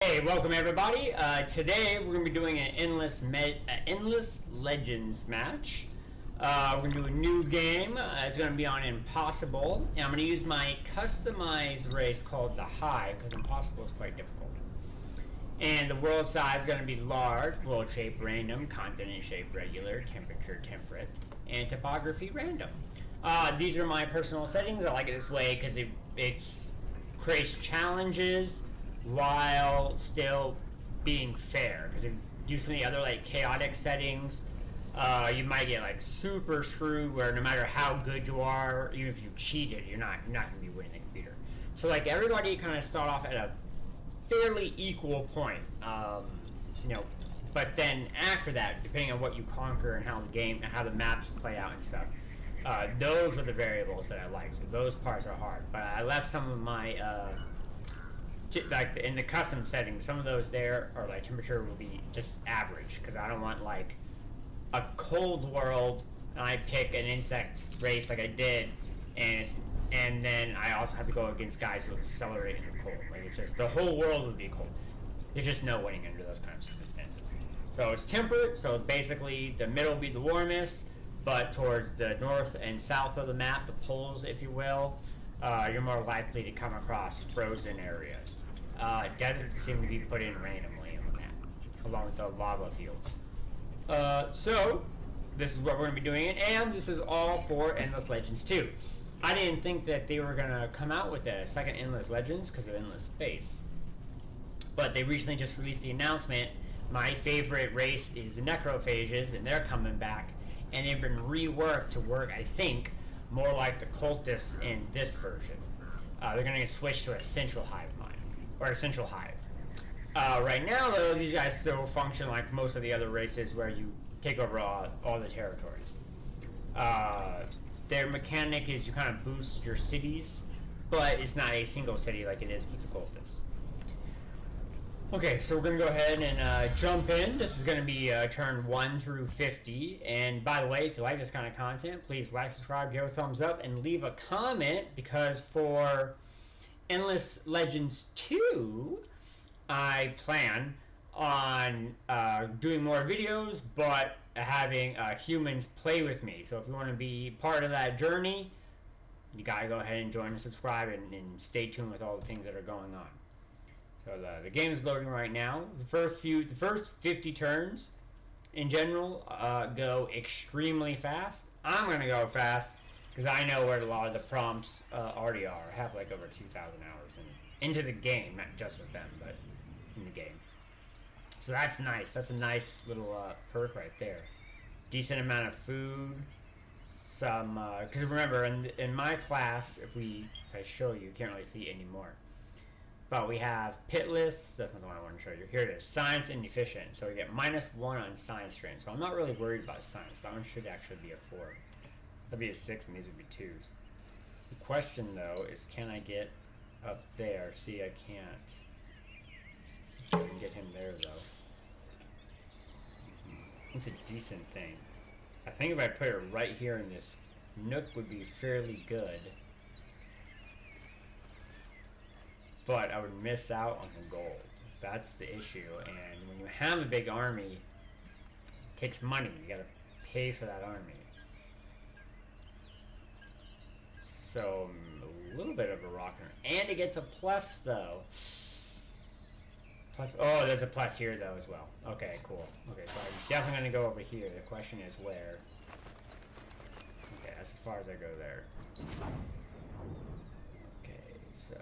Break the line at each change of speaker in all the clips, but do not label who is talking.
Hey, welcome everybody. Today we're going to be doing an endless legends match. We're going to do a new game. It's going to be on Impossible, and I'm going to use my customized race called the Hive, because Impossible is quite difficult. And the world size is going to be large, world shape random, continent shape regular, temperature temperate, and topography random. These are my personal settings. I like it this way because it creates challenges while still being fair. Because if you do some of the other like chaotic settings, you might get like super screwed where no matter how good you are, even if you cheated, you're not going to be winning the computer. So like everybody kind of start off at a fairly equal point, but then after that, depending on what you conquer and how the maps play out and stuff, those are the variables that I like. So those parts are hard, but I left some of my like in the custom settings, some of those there are like temperature will be just average because I don't want like a cold world and I pick an insect race like I did, and then I also have to go against guys who accelerate in the cold. Like it's just the whole world would be cold. There's just no winning under those kind of circumstances. So it's temperate. So basically the middle will be the warmest, but towards the north and south of the map, the poles, if you will, you're more likely to come across frozen areas. Deserts seem to be put in randomly on the map, along with the lava fields. So this is what we're going to be doing, and this is all for Endless Legends 2. I didn't think that they were going to come out with a second Endless Legends because of Endless Space. But they recently just released the announcement. My favorite race is the Necrophages, and they're coming back. And they've been reworked to work, I think, more like the cultists in this version. They're going to switch to a central hive mind, or a central hive. Right now, though, these guys still function like most of the other races where you take over all the territories. Their mechanic is you kind of boost your cities, but it's not a single city like it is with the cultists. Okay, so we're going to go ahead and jump in. This is going to be turn 1 through 50. And by the way, if you like this kind of content, please like, subscribe, give a thumbs up, and leave a comment, because for Endless Legends 2, I plan on doing more videos, but having humans play with me. So if you want to be part of that journey, you got to go ahead and join and subscribe and stay tuned with all the things that are going on. So the game is loading right now. The first 50 turns, in general, go extremely fast. I'm gonna go fast because I know where a lot of the prompts already are. I have like over 2,000 hours into the game, not just with them, but in the game. So that's nice. That's a nice little perk right there. Decent amount of food. Some because remember in my class, if I show you, can't really see anymore. But we have pitless, that's not the one I want to show you. Here it is, science and efficient. So we get -1 on science train. So I'm not really worried about science. That one should actually be a 4. That'd be a 6 and these would be 2s. The question though is, can I get up there? See, I can't. Let's see if I can get him there though. It's a decent thing. I think if I put it right here in this nook would be fairly good. But I would miss out on the gold. That's the issue. And when you have a big army, it takes money. You gotta pay for that army. So a little bit of a rocker. And it gets a plus though. Plus, oh, there's a plus here though as well. Okay, cool. Okay, so I'm definitely gonna go over here. The question is where. Okay, that's as far as I go there. Okay, so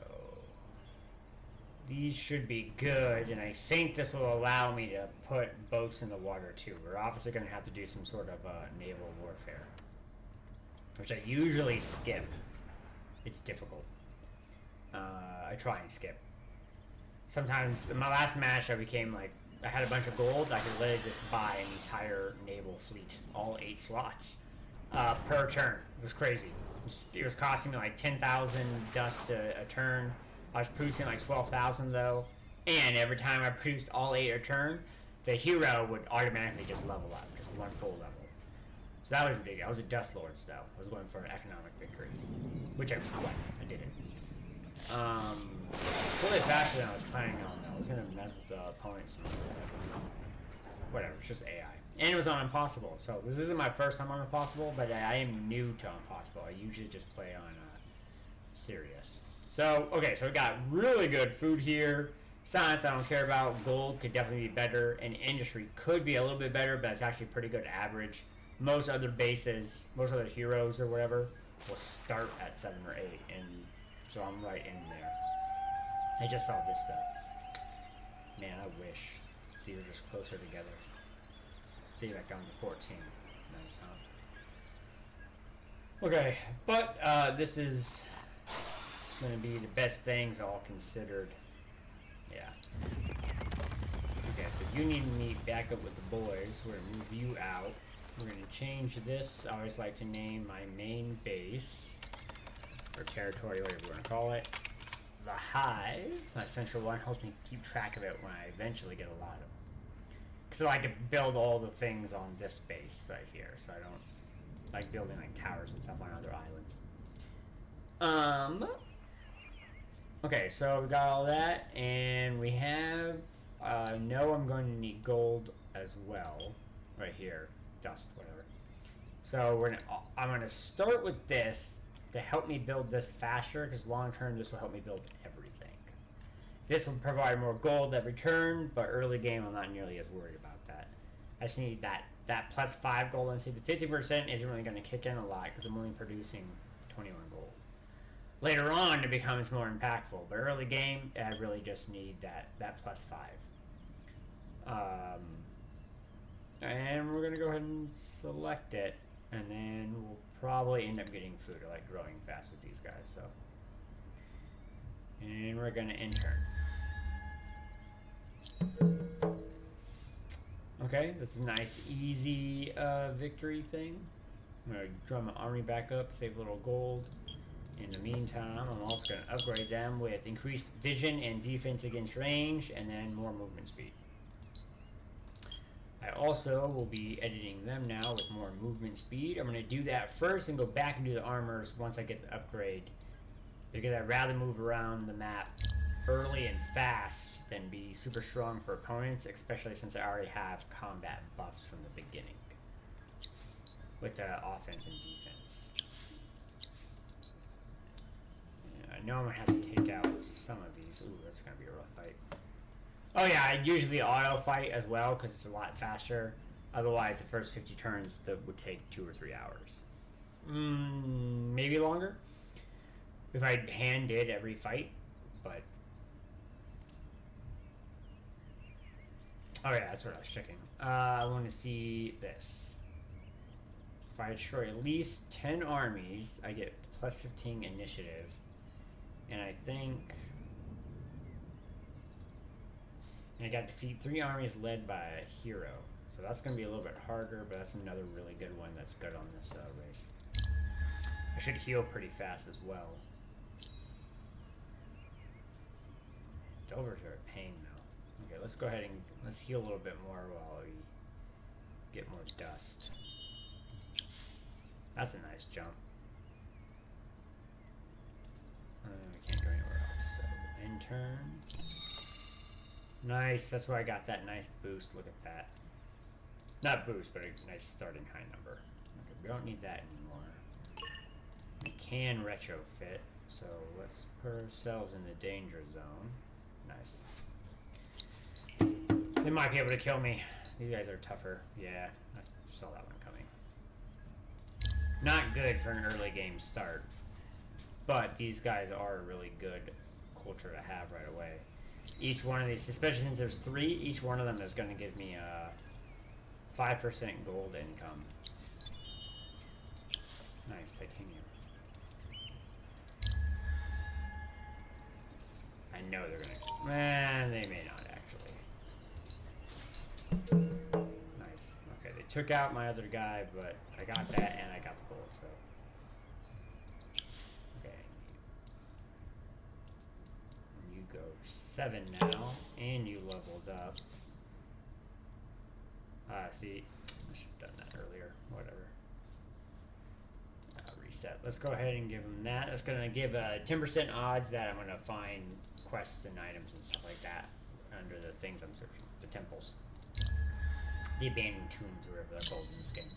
these should be good, and I think this will allow me to put boats in the water too. We're obviously going to have to do some sort of naval warfare, which I usually skip. It's difficult. I try and skip. Sometimes, in my last match, I had a bunch of gold. I could literally just buy an entire naval fleet, all 8 slots, per turn. It was crazy. It was costing me like 10,000 dust a turn. I was producing like 12,000 though, and every time I produced all 8 a turn, the hero would automatically just level up, just 1 full level. So that was ridiculous. I was a Dust Lords though. I was going for an economic victory, which I won. I did it. A little bit faster than I was planning on though. It's gonna mess with the opponents. Whatever, it's just AI. And it was on Impossible, so this isn't my first time on Impossible, but I am new to Impossible. I usually just play on Serious. So, okay, so we got really good food here. Science I don't care about. Gold could definitely be better. And industry could be a little bit better, but it's actually pretty good average. Most other bases, most other heroes or whatever, will start at 7 or 8. And so I'm right in there. I just saw this stuff. Man, I wish these were just closer together. See, like down to 14. Nice, huh? Okay, but this is going to be the best things all considered. Yeah. Okay, so you need to meet back up with the boys. We're going to move you out. We're going to change this. I always like to name my main base, or territory, whatever you want to call it, the Hive. My central one helps me keep track of it when I eventually get a lot of them. So I could build all the things on this base right here, so I don't like building like towers and stuff on other islands. Okay, so we got all that, and we have, know I'm going to need gold as well, right here, dust, whatever. So I'm gonna start with this to help me build this faster, because long term this will help me build everything. This will provide more gold every turn, but early game I'm not nearly as worried about that. I just need that plus 5 gold, and see the 50% isn't really going to kick in a lot because I'm only producing 21 gold. Later on it becomes more impactful, but early game I really just need that plus 5. And we're going to go ahead and select it, and then we'll probably end up getting food. I like growing fast with these guys, so. And we're going to intern. Okay, this is a nice, easy victory thing. I'm going to drum my army back up, save a little gold. In the meantime, I'm also going to upgrade them with increased vision and defense against range, and then more movement speed. I also will be editing them now with more movement speed. I'm going to do that first and go back and do the armors once I get the upgrade, because I'd rather move around the map early and fast than be super strong for opponents, especially since I already have combat buffs from the beginning with the offense and defense. Yeah, I know I'm going to have to take out some of these. Ooh, that's going to be a rough fight. Oh yeah, I usually auto fight as well because it's a lot faster. Otherwise, the first 50 turns that would take 2 or 3 hours. Maybe longer if I hand did every fight, but oh yeah, that's what I was checking. I want to see this. If I destroy at least 10 armies, I get plus 15 initiative, and I think I got to defeat 3 armies led by a hero. So that's going to be a little bit harder, but that's another really good one that's good on this race. I should heal pretty fast as well. Dovers are a pain though. Okay, let's go ahead and let's heal a little bit more while we get more dust. That's a nice jump. We can't go anywhere else. So intern. Nice, that's why I got that nice boost. Look at that. Not boost, but a nice starting high number. Okay, we don't need that anymore. We can retrofit, so let's put ourselves in the danger zone. Nice. They might be able to kill me. These guys are tougher. Yeah, I saw that one coming. Not good for an early game start, but these guys are a really good culture to have right away. Each one of these, especially since there's 3, each one of them is going to give me a 5% gold income. Nice, titanium. I know they're gonna. They may not actually. Nice. Okay, they took out my other guy, but I got that and I got the gold, so. Okay. You go 7 now, and you leveled up. See, I should have done that earlier. Whatever. Reset. Let's go ahead and give them that. That's going to give 10% odds that I'm going to find quests and items and stuff like that under the things I'm searching. The temples. The abandoned tombs, or whatever they're called in this game.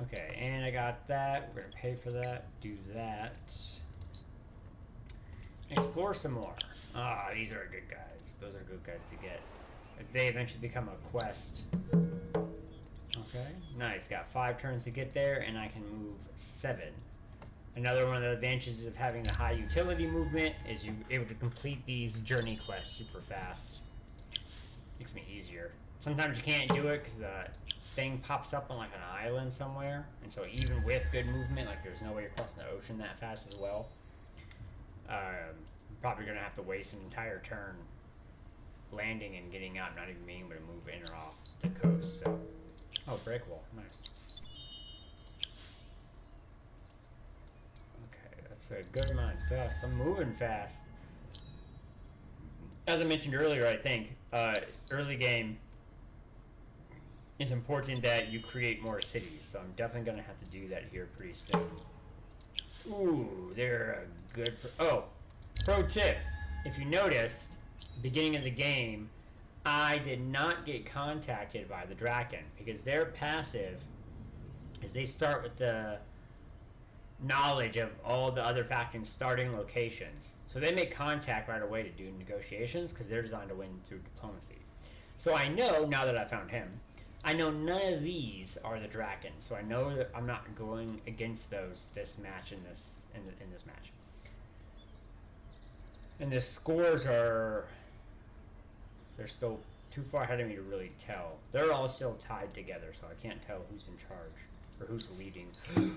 Okay, and I got that. We're gonna pay for that. Do that. Explore some more. Ah, these are good guys. Those are good guys to get. If they eventually become a quest. Okay, nice. Got 5 turns to get there, and I can move 7. Another one of the advantages of having the high utility movement is you're able to complete these journey quests super fast. Makes me easier. Sometimes you can't do it because the thing pops up on like an island somewhere, and so even with good movement, like there's no way you're crossing the ocean that fast as well. I'm probably gonna have to waste an entire turn landing and getting out, not even being able to move in or off the coast. So, oh, break wall, nice. Okay, that's a good amount of dust. I'm moving fast. As I mentioned earlier, I think early game, it's important that you create more cities. So I'm definitely gonna have to do that here pretty soon. Ooh, they're a good. Pro tip: if you noticed, beginning of the game, I did not get contacted by the Draken because their passive is they start with the knowledge of all the other factions' starting locations. So they make contact right away to do negotiations because they're designed to win through diplomacy. So I know, now that I found him, I know none of these are the Draken. So I know that I'm not going against those this match in this match. And the scores are, they're still too far ahead of me to really tell. They're all still tied together, so I can't tell who's in charge or who's leading.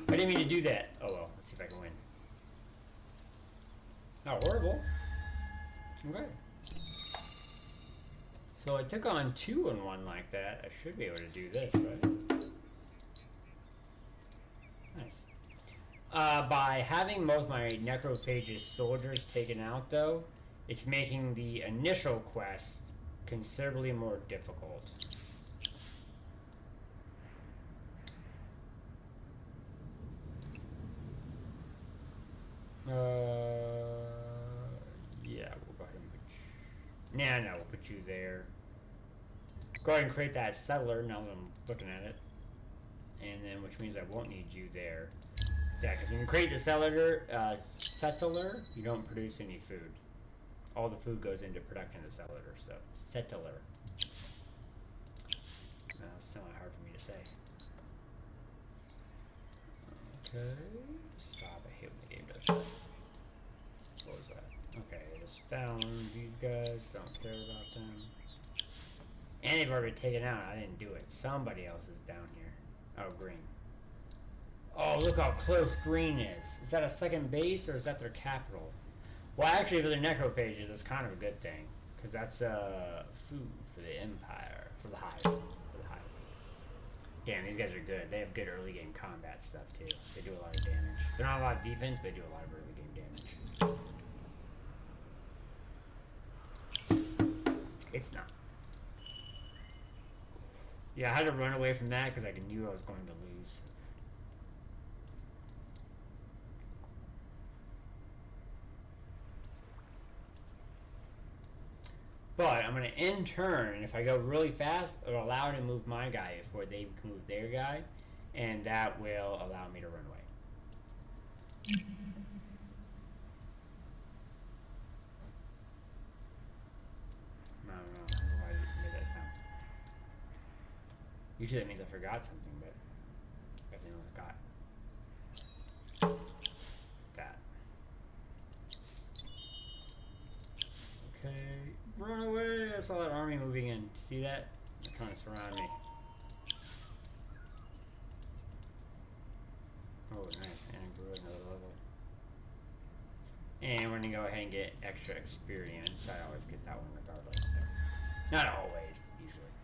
I didn't mean to do that. Oh well, let's see if I can win. Not horrible. Okay. So I took on 2 in 1 like that. I should be able to do this, right? Nice. By having both my Necrophage's soldiers taken out, though, it's making the initial quest considerably more difficult. Yeah, we'll go ahead and put you... No, we'll put you there. Go ahead and create that settler now that I'm looking at it. And then, which means I won't need you there. Yeah, because when you create the settler, you don't produce any food. All the food goes into production of the settler, so settler. No, it's semi-hard for me to say. Okay. Stop, I hate when the game does that. What was that? Okay, I just found these guys, don't care about them. And they've already taken out, I didn't do it. Somebody else is down here. Oh, green. Oh, look how close green is. Is that a second base or is that their capital? Well, actually, for the Necrophages, it's kind of a good thing. Because that's food for the Empire. For the Hive. Damn, these guys are good. They have good early game combat stuff, too. They do a lot of damage. They're not a lot of defense, but they do a lot of early game damage. It's not. Yeah, I had to run away from that because I knew I was going to lose. But I'm going to end turn, and if I go really fast, it'll allow me to move my guy before they can move their guy, and that will allow me to run away. I don't know why you made that sound. Usually that means I forgot something, but everything else got that. Okay. Run away! I saw that army moving in. See that? They're trying to surround me. Oh, nice. And I grew another level. And we're going to go ahead and get extra experience. I always get that one regardless. So. Not always, usually.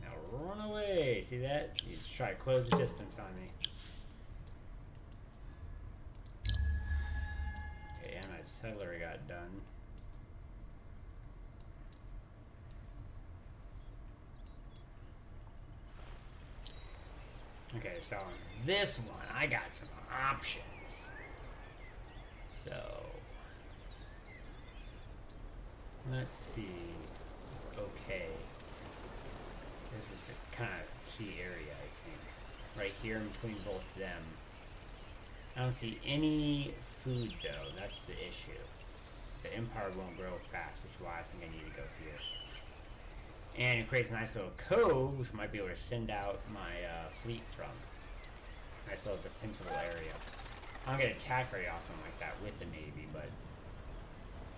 Now run away! See that? You just try to close the distance on me. Settler got done. Okay, so on this one, I got some options. So let's see. It's okay. This is a kind of key area, I think. Right here in between both of them. I don't see any food though. That's the issue. The empire won't grow fast, which is why I think I need to go here. And it creates a nice little cove, which might be able to send out my fleet from. Nice little defensible area. I don't get attacked very often like that with the Navy, but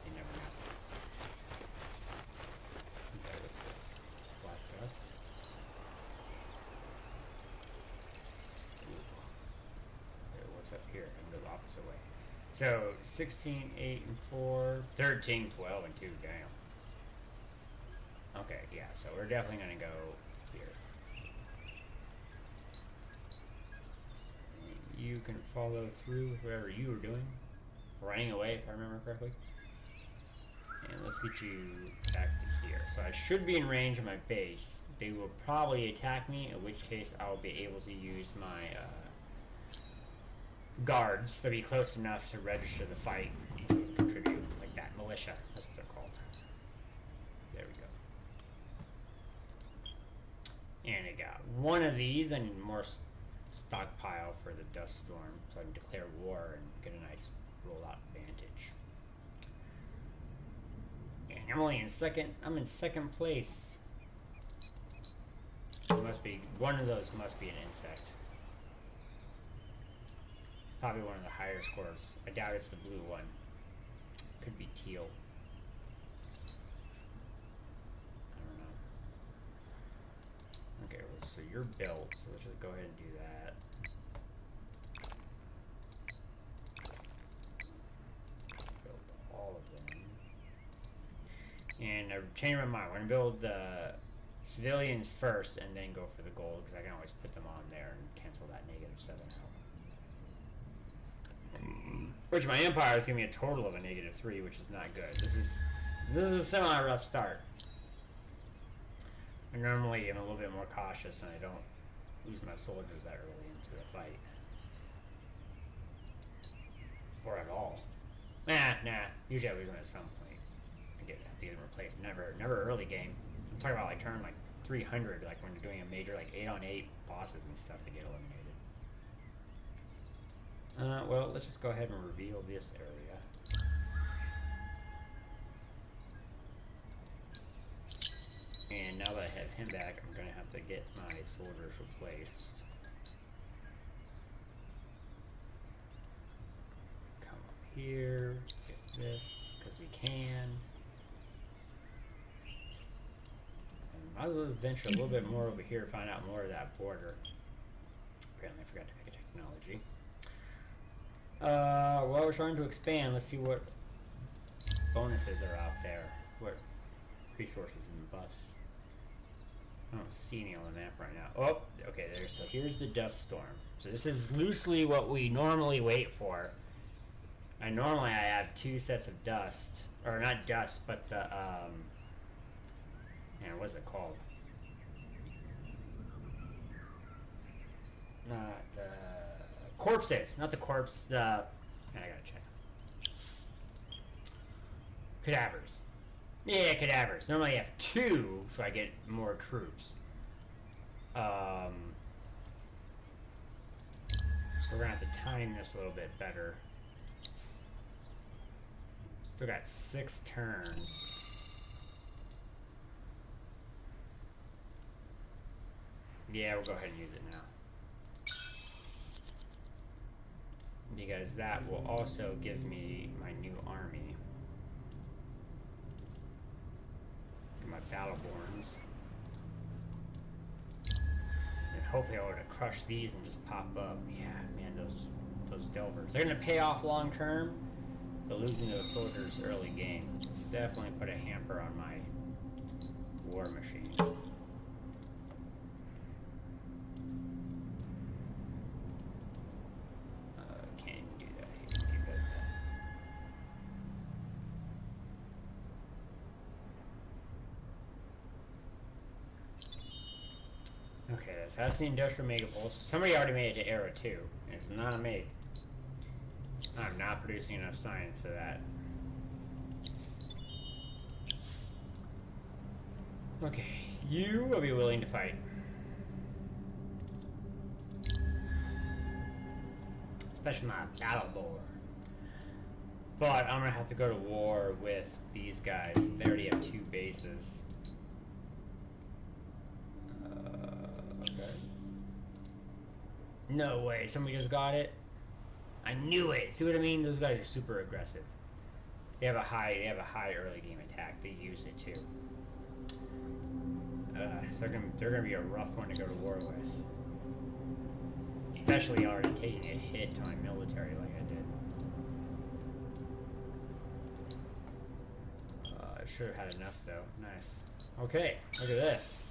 you never know. Okay, what's this? Black dust? Ooh. Okay, what's up here? I'm going the opposite way. So, 16, 8, and 4, 13, 12, and 2, damn. Okay, yeah, so we're definitely going to go here. And you can follow through with whatever you were doing. Running away, if I remember correctly. And let's get you back to here. So I should be in range of my base. They will probably attack me, in which case I'll be able to use my guards. They'll be close enough to register the fight and contribute. Like that, militia, that's what they're called. There we go. And I got one of these. I need more stockpile for the dust storm, so I can declare war and get a nice rollout advantage. And I'm only in second. I'm in second place. It must be one of those. Must be an insect. Probably one of the higher scores. I doubt it's the blue one. Could be teal. Okay, well, so you're built, so let's just go ahead and do that. Build all of them. And I changed my mind. We're going to build the civilians first and then go for the gold, because I can always put them on there and cancel that -7 out. Which my empire is giving me a total of a -3, which is not good. This is a semi-rough start. I normally am a little bit more cautious and I don't lose my soldiers that early into a fight. Or at all. Nah. Usually I lose them at some point. I have to get them replaced. Never early game. I'm talking about like turn like 300, like when you're doing a major like 8-on-8 bosses and stuff that get eliminated. Well, let's just go ahead and reveal this area. And now that I have him back, I'm going to have to get my soldiers replaced. Come up here, get this, because we can. And might as well venture a little bit more over here, find out more of that border. Apparently I forgot to pick a technology. Well, we're trying to expand. Let's see what bonuses are out there. What resources and buffs. I don't see any on the map right now. Oh, okay, so here's the dust storm. So this is loosely what we normally wait for. And normally I have 2 sets of dust. Or not dust, but the, man, what's it called? Not the corpses, not the corpse, the, I gotta check. Cadavers. Yeah, cadavers. Normally I have 2, so I get more troops. So we're gonna have to time this a little bit better. Still got 6 turns. Yeah, we'll go ahead and use it now. Because that will also give me my new army. My Battleborns. And hopefully I'll be able to crush these and just pop up. Yeah, man, those Delvers. They're gonna pay off long term, but losing those soldiers early game definitely put a hamper on my war machine. Okay, that's the industrial megapole. So somebody already made it to era 2, and it's not a mate. I'm not producing enough science for that. Okay, you will be willing to fight. Especially my battle boar. But I'm gonna have to go to war with these guys. They already have 2 bases. Okay. No way, somebody just got it. I knew it. See what I mean? Those guys are super aggressive. They have a high early game attack. They use it too. So they're gonna be a rough one to go to war with. Especially already taking a hit to my military like I did. I should have had enough though. Nice. Okay, look at this.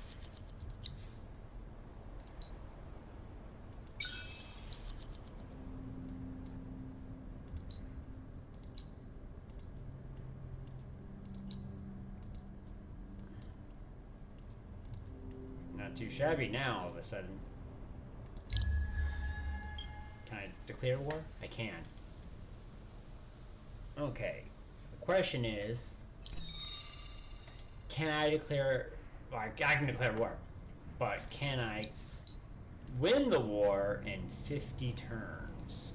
Not too shabby now all of a sudden. Can I declare war? I can. Okay. So the question is, can I declare... Well, I can declare war. But can I win the war in 50 turns?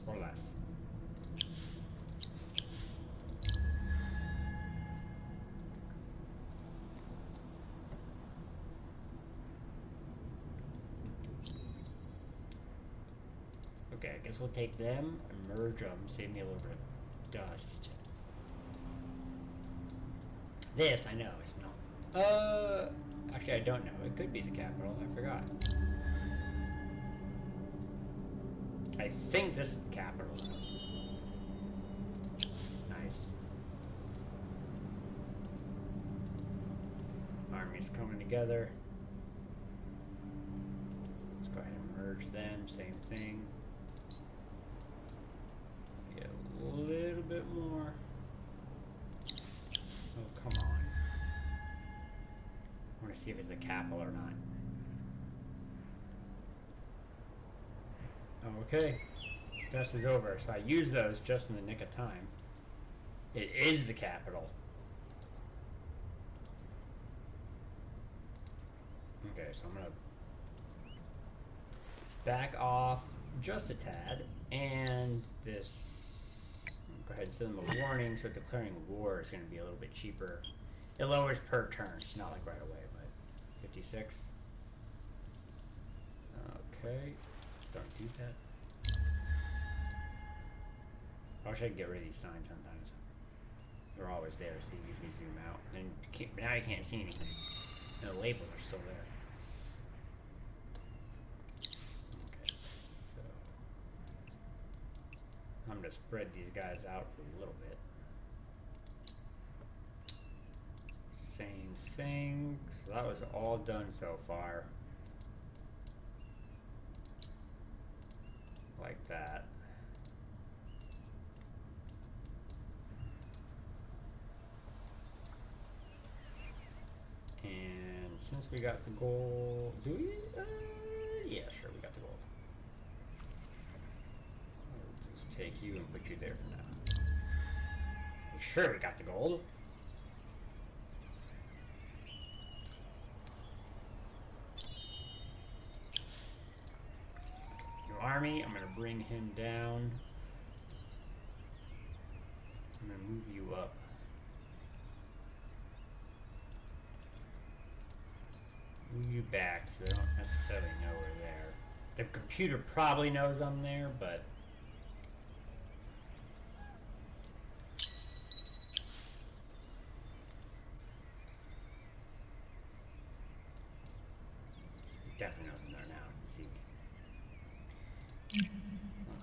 Or less. Okay, I guess we'll take them and merge them, save me a little bit of dust. This, I know, it's not. Actually, I don't know. It could be the capital. I forgot. I think this is the capital. Nice. Armies coming together. Let's go ahead and merge them. Same thing. Get a little bit more. Oh, come on. I want to see if it's the capital or not. Okay. Dust is over. So I used those just in the nick of time. It is the capital. Okay, so I'm going to back off just a tad. And this... Go ahead and send them a warning. So declaring war is going to be a little bit cheaper. It lowers per turn. It's not like right away, but 56. Okay. Don't do that. I wish I could get rid of these signs sometimes. They're always there, so you usually zoom out. And now you can't see anything. And the labels are still there. Okay, so I'm gonna spread these guys out a little bit. Same thing. So that was all done so far. Like that. And since we got the gold, do we? Yeah, sure, we got the gold. I'll just take you and put you there for now. Make sure we got the gold. Your army, I'm gonna bring him down. I'm gonna move you up. Move you back so they don't necessarily know we're there. The computer probably knows I'm there, but definitely knows I'm there now. You can see me.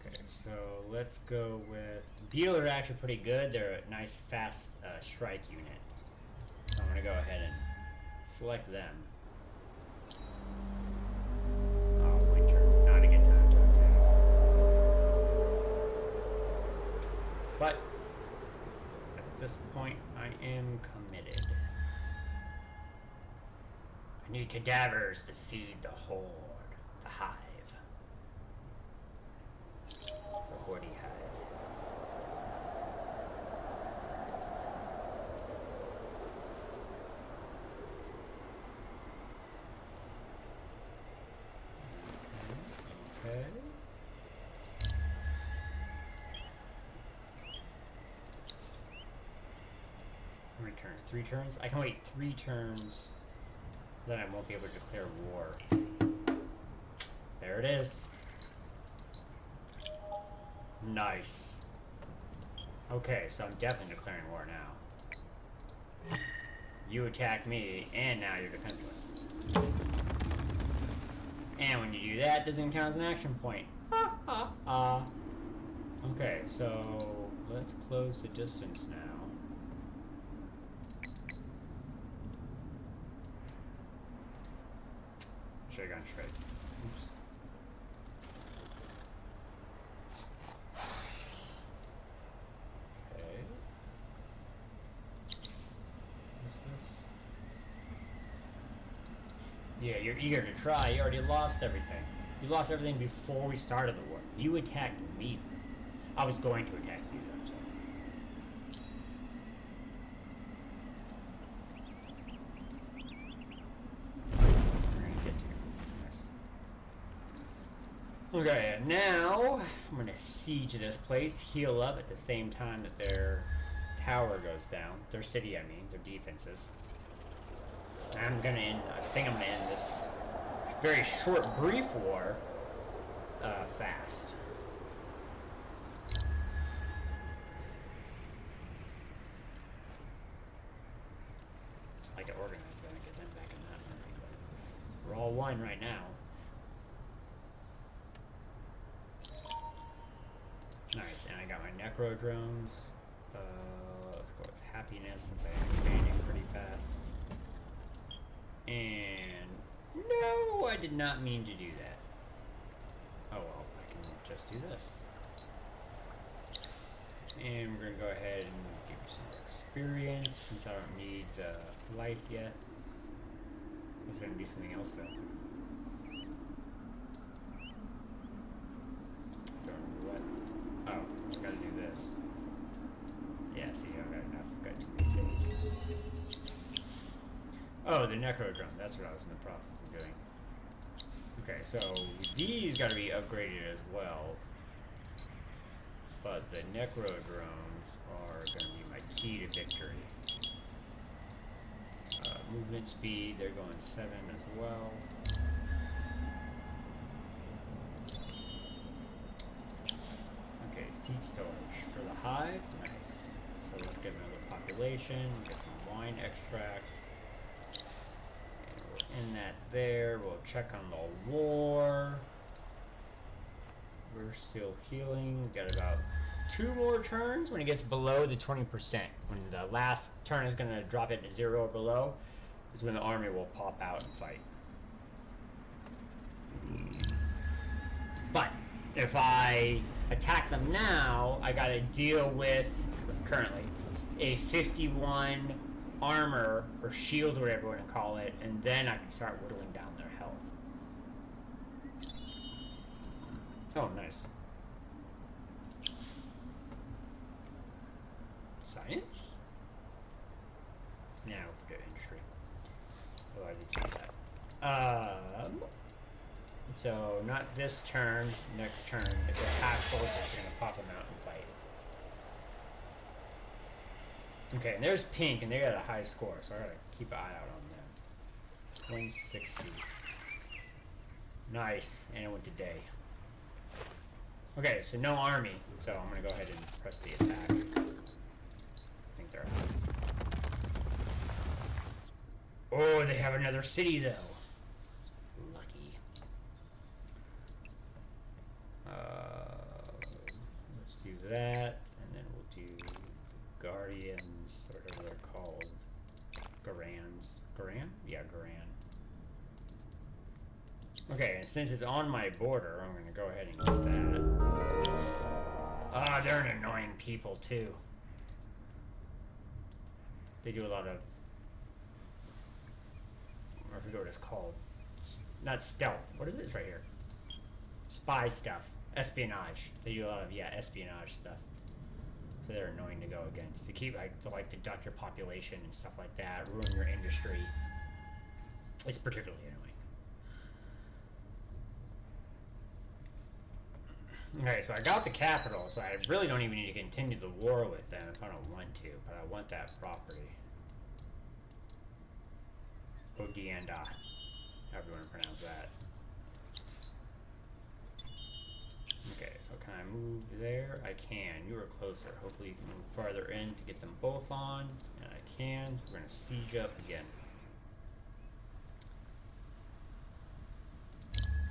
Okay, so let's go with Beetle are actually pretty good. They're a nice fast strike unit. So I'm gonna go ahead and select them. Oh, winter. Not a good time to attack. But at this point, I am committed. I We need cadavers to feed the horde, the hive. The hordy hive. Okay. How many turns? 3 turns? I can wait 3 turns. Then I won't be able to declare war. There it is. Nice. Okay, so I'm definitely declaring war now. You attack me, and now you're defenseless. And when you do that, it doesn't count as an action point. Okay, so let's close the distance now. Should have gone straight. Oops. Okay. What's this? Yeah, you're eager to try. You already lost everything. You lost everything before we started the war. You attacked me. I was going to attack you, though, so. Okay, now I'm gonna siege this place, heal up at the same time that their tower goes down. Their city, I mean, their defenses. I think I'm gonna end this very short, brief war fast. I like to organize that and get them back in that hurry, but we're all one right now. Nice, and I got my necro drones. Let's go with happiness since I'm expanding pretty fast. And no, I did not mean to do that. Oh well, I can just do this. And we're gonna go ahead and give you some more experience since I don't need the life yet. There's gonna be something else though. Oh, I gotta do this. Yeah, see, I've got enough. Got too many saves. Oh, the necro drone. That's what I was in the process of doing. Okay, so these gotta be upgraded as well. But the necro drones are gonna be my key to victory. Movement speed, they're going 7 as well. Seed storage for the hive. Nice. So let's get another population, get some wine extract. And we'll end that there. We'll check on the war. We're still healing. We've got about 2 more turns when it gets below the 20%. When the last turn is going to drop it to 0 or below, is when the army will pop out and fight. But if I attack them now, I gotta deal with, currently, a 51 armor, or shield, or whatever you want to call it, and then I can start whittling down their health. Oh, nice. Science? Now, good industry. Oh, I did see that. So, not this turn, next turn. If they're half soldiers, they're going to pop them out and fight. Okay, and there's pink, and they got a high score, so I got to keep an eye out on them. 160. Nice, and it went to day. Okay, so no army, so I'm going to go ahead and press the attack. I think they're Oh, they have another city, though. Let's do that, and then we'll do Guardians, or whatever they're called. Garans. Garan? Yeah, Garan. Okay, and since it's on my border, I'm going to go ahead and get that. Ah, they're an annoying people, too. They do a lot of I forget what it's called. Not stealth. What is it? It's right here. Spy stuff. Espionage. They do a lot of espionage stuff. So they're annoying to go against. To keep to deduct your population and stuff like that, ruin your industry. It's particularly annoying. Okay, so I got the capital, so I really don't even need to continue the war with them if I don't want to, but I want that property. Odienda. However you want to pronounce that. Okay, so can I move there? I can. You are closer. Hopefully you can move farther in to get them both on. And I can. We're going to siege up again.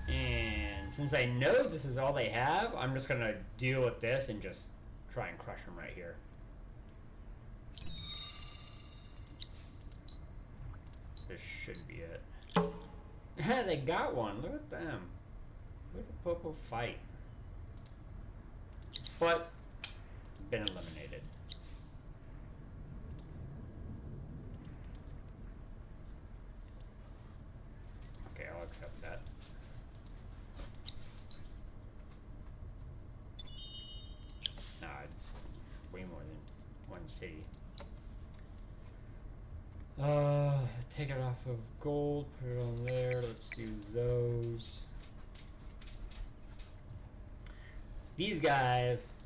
And since I know this is all they have, I'm just going to deal with this and just try and crush them right here. This should be it. They got one. Look at them. Look at Popo fight. But been eliminated. Okay, I'll accept that. Nah, way more than one city. Take it off of gold, put it on there. Let's do those. These guys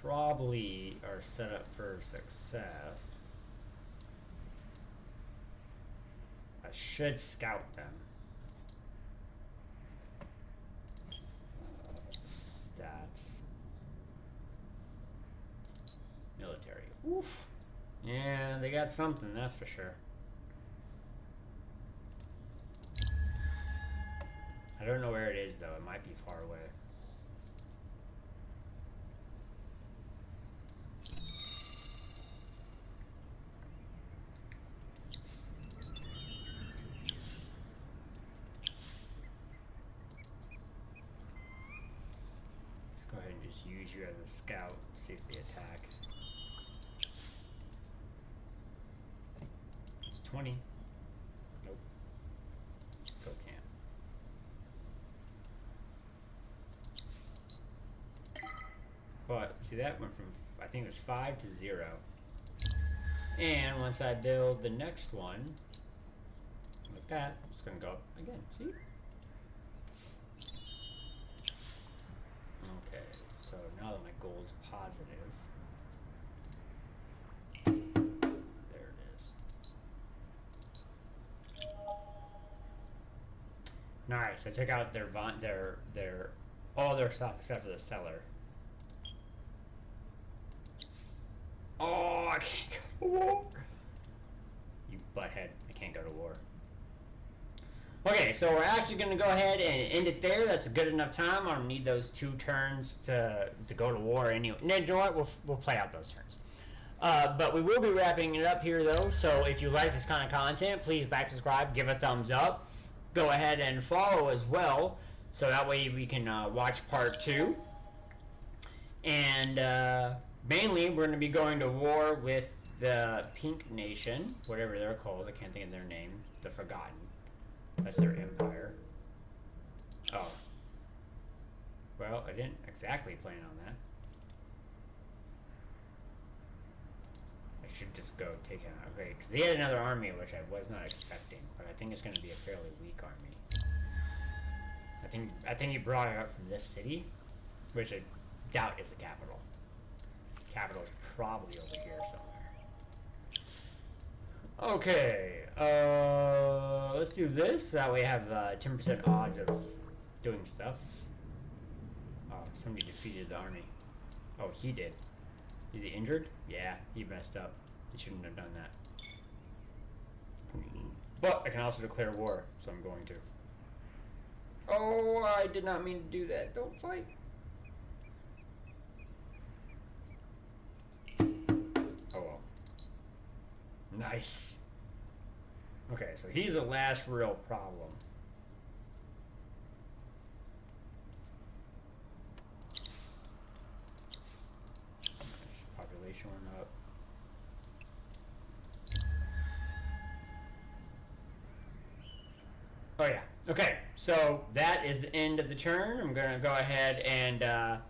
probably are set up for success. I should scout them. Stats. Military. Oof. Yeah, they got something, that's for sure. I don't know where it is, though. It might be far away. Let's go ahead and just use you as a scout, see if they attack. It's 20. Nope. Still can't. But see, that went from, I think it was 5 to 0. And once I build the next one, like that, it's going to go up again. See? Okay, so now that my gold's positive, there it is. Nice. I took out their all their stuff except for the cellar. Oh, I can't go to war. You butthead. I can't go to war. Okay, so we're actually going to go ahead and end it there. That's a good enough time. I don't need those 2 turns to go to war anyway. No, you know what? We'll play out those turns. But we will be wrapping it up here, though. So if you like this kind of content, please like, subscribe, give a thumbs up. Go ahead and follow as well. So that way we can watch part 2. And mainly, we're going to be going to war with the Pink Nation, whatever they're called. I can't think of their name. The Forgotten. That's their empire. Oh. Well, I didn't exactly plan on that. I should just go take it out. Okay, because they had another army, which I was not expecting. But I think it's going to be a fairly weak army. I think he brought it up from this city, which I doubt is the capital. Capital is probably over here somewhere. Okay, let's do this. That way I have 10% odds of doing stuff. Oh, somebody defeated the army. Oh, he did. Is he injured? Yeah, he messed up. He shouldn't have done that. But I can also declare war, so I'm going to. Oh, I did not mean to do that. Don't fight. Oh well. Nice. Okay, so he's the last real problem. Nice. Population went up. Okay, so that is the end of the turn. I'm going to go ahead and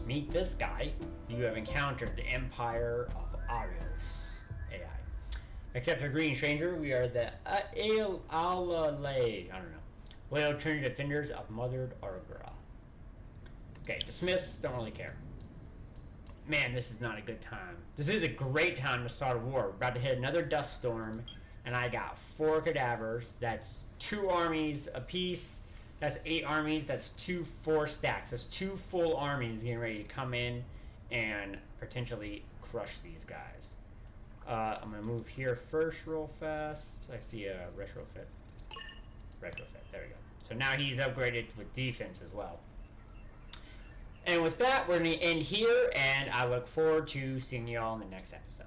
meet this guy. You have encountered the Empire of Arios AI. Except for Green Stranger, we are the Alalay, I don't know, loyal Trinity Defenders of Mothered Argra. Okay, dismiss, don't really care. Man, this is not a good time. This is a great time to start a war. We're about to hit another dust storm, and I got 4 cadavers. That's 2 armies apiece. That's 8 armies. That's 4 stacks. That's 2 full armies getting ready to come in and potentially crush these guys. I'm going to move here first real fast. I see a retrofit. Retrofit, there we go. So now he's upgraded with defense as well. And with that, we're going to end here, and I look forward to seeing you all in the next episode.